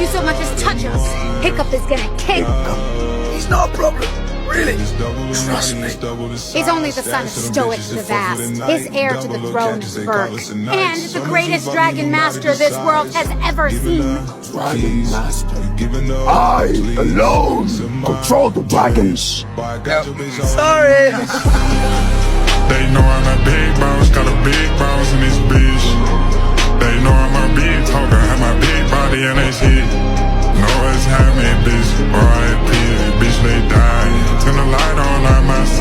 you so much as touch us, Hiccup is gonna kick. He's not a problem. Really? Trust me. He's only the son of Stoic the Vast, his heir to the throne of Berk, and the greatest dragon master this world has ever seen. Dragon Master. I alone control the dragons. Sorry. They know I'm a big boss, got a big boss in this bitch. They know I'm a big talker, have my big body and they see